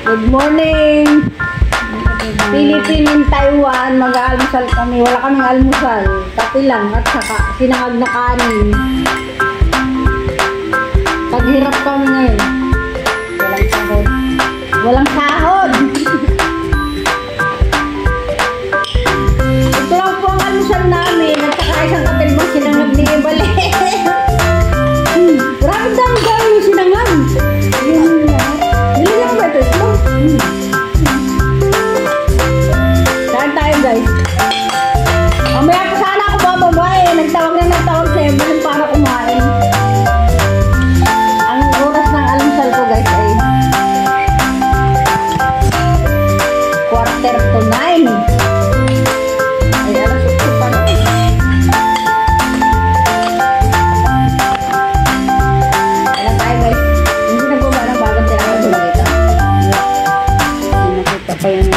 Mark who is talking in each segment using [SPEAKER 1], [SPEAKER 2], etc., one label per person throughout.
[SPEAKER 1] Good morning! Philippine in Taiwan, mag-aalmusal kami. Wala kaming almusal. Kape lang at saka sinangag na kanin. Paghirap kami ngayon. Walang sahod. Walang sahod! Ito lang po ang almusal namin at saka isang katilbang sinangag ni Ibale. Grabe dami gawin yung sinangag. Bili lang ba ito? Saan tayo guys? Mamaya pa sana ako bababa eh. Nagtawag sa Evelyn para kumain. Ang oras ng almusal ko guys ay 8:45. Ay alas 8 pa lang. Alam tayo guys. Hindi nagbuba ng bagong tirahan doon dito. Hindi nakita pa yung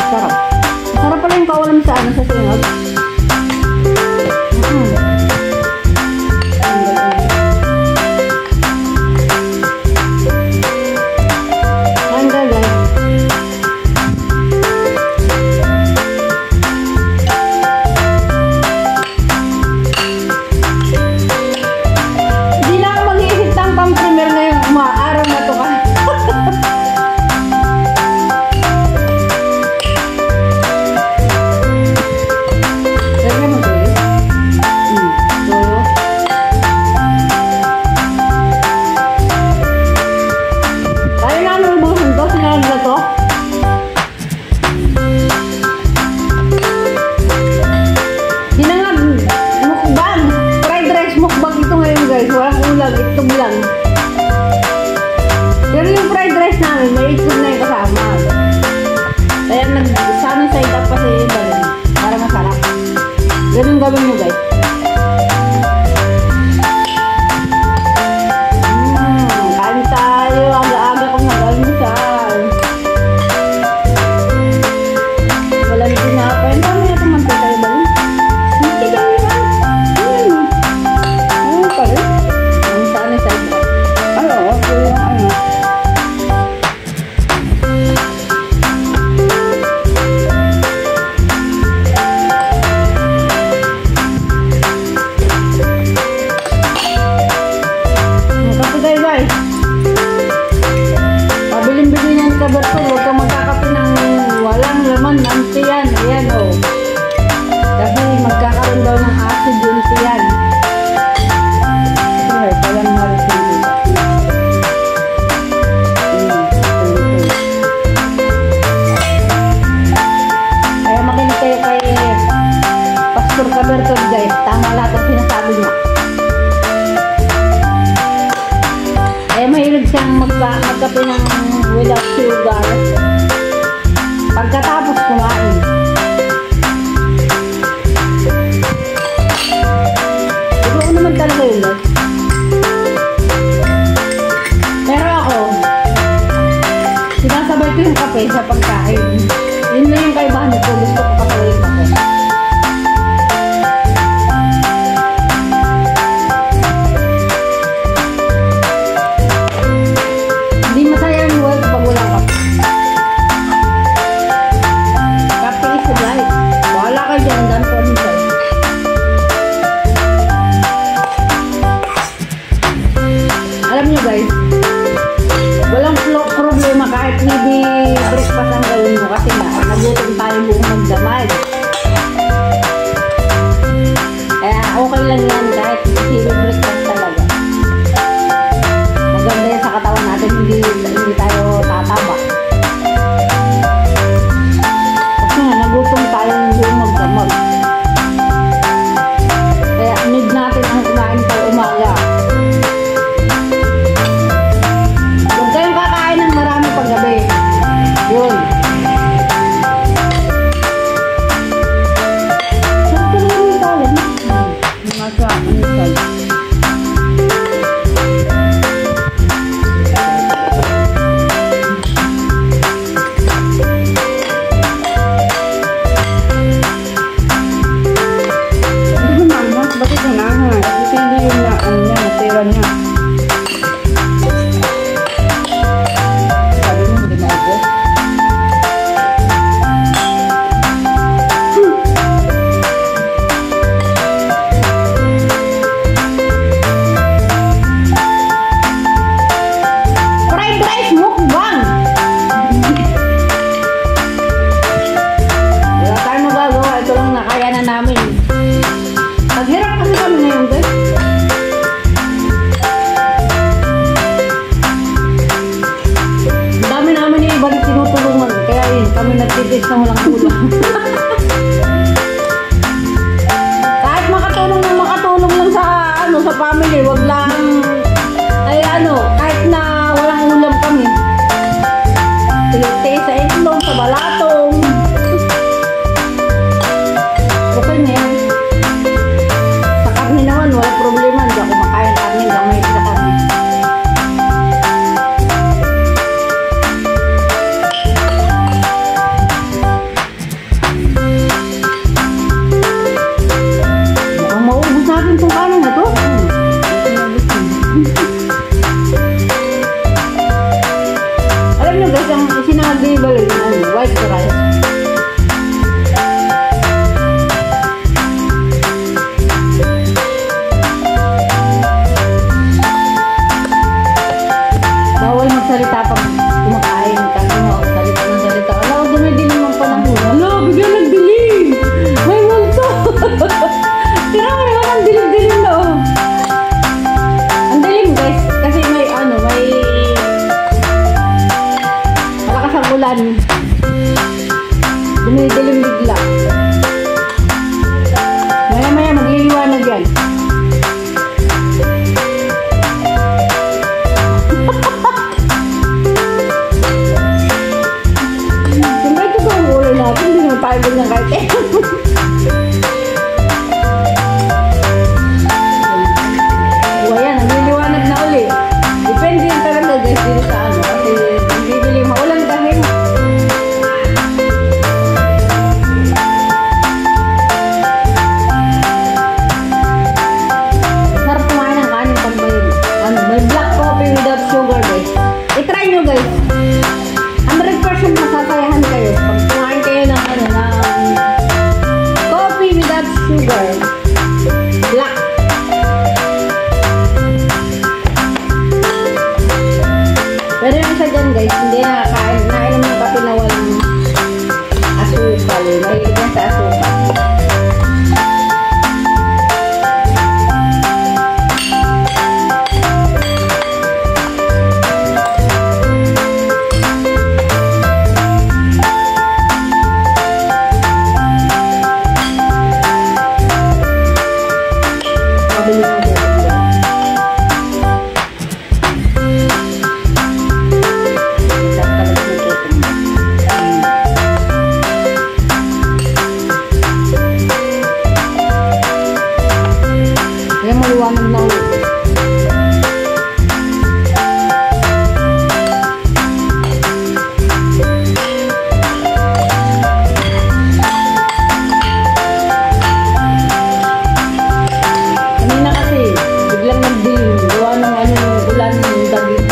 [SPEAKER 1] sarap. Sarap pala yung kawalan sa ano sa singag. Hindi na ako mag-iisip ng pang-premier na yung araw na to ka. Itlog lang. Pero yung fried rice namin, may itlog na yung kasama. Kaya nag-sunny side up pa sa iyo para masarap. Ganun gawin mo guys. Kain tayo. Aga-aga kong nag-almusal. Walang tinapay. Ang dami natin mantika yung bali. Hindi kami yan. Ano pa rin? Pabilin-bilin yan ka Berto, huwag ka magkakape ng walang laman ng tiyan. Ayan o. Kasi magkakaroon daw ng acid yung tiyan. Okay, palang marisin dito. Kaya makinig kayo kay Pastor Caberto guys. Tama lahat ang sinasabi niya. Eh, mahilig siyang magkape ng without sugar pagkatapos kumain. Ito naman talaga yun guys. Pero ako, sinasabay ko yung kape sa pagkain. Yun na yung kaibahan ko. Gusto ko kasabay yung kape. Alam nyo guys, walang problema kahit hindi breakfast ang gawin mo kasi nga, nagutom tayo buong magdamay. Kaya okay lang yan kahit hindi breakfast talaga. Maganda yan sa katawan natin, hindi tayo tataba. Kasi nga, nagutom tayo buong magdamay. lang walang ulam. Kahit makatulong lang sa sa family, wag lang ay kahit na walang ulam kami. Tiyo sa itlog, sa balatong. Okay na yan. Sa karne naman, wala problema. Hindi ako makain karne, hindi ako mahilig sa karne. Mukhang maubos natin itong kanin na to. Alam nyo guys, ang sinabi balik white rice. Bawal magsalita pag kumakain. Kasi salita ng salita. Ala, dumidilim ang panahon. Ala, bigla nagdilim. May multo. Tira mo naman ang dilim-dilim na Ang dilim guys. Kasi may malakas ang ulan. Dumidilim bigla. Maya-maya magliliwanag yan. Siyempre ito po ang ulan natin. Hindi naman tayo ganyan kahit Ayan, nagliliwanag na uli. Depende yung talaga guys dito sa kasi hindi maulan kasi. Sarap kumain ng kanin pag may black coffee without sugar guys. I-try nyo guys. 100% masasayahan kayo. Pag kumain kayo ng coffee without sugar. Black. Pero yung isa dyan guys, hindi nainom ng kape na walang asukal. Mahilig yan sa asukal. Pabili mo dyan. Kaya maliwanag na ulit. Kanina kasi, biglang nagdilim. Gawa ng ulan ng daging.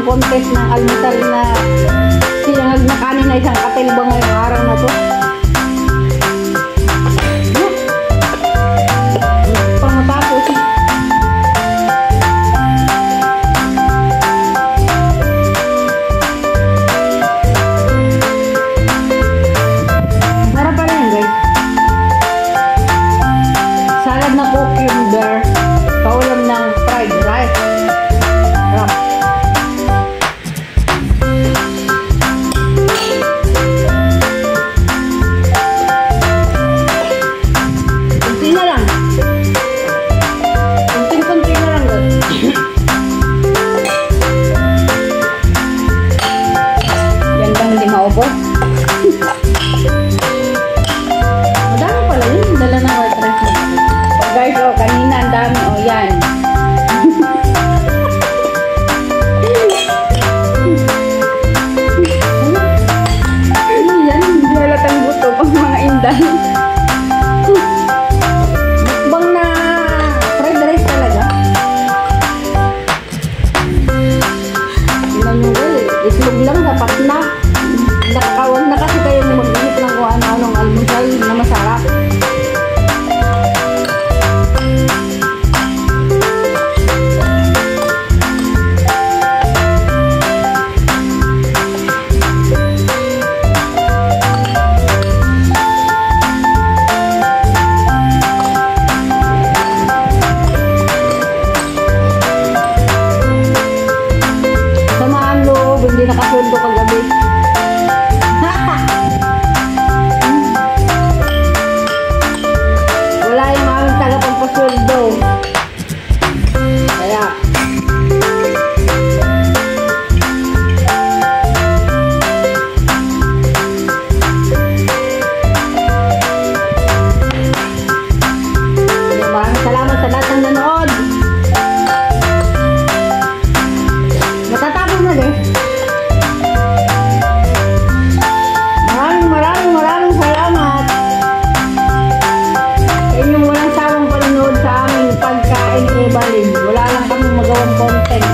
[SPEAKER 1] Contest ng almusal na sinangag na kanin na isang katilba ngayong araw na to. Pangatapos. Sarap pala yan guys. Salad na cucumber. Paulam ng fried rice. Sarap. Yan bang hindi maubos? Madami pala yun. Dala ng white rice na. Guys, kanina ang dami. Yan. Yan. Lalatang buto pang mga inday. Mukbang na fried rice talaga. Itlog lang, dapat na. Nakakawag na kasi kayo mag-init ng kung ano-anong almusal na masarap. Wala lang kami magawang content.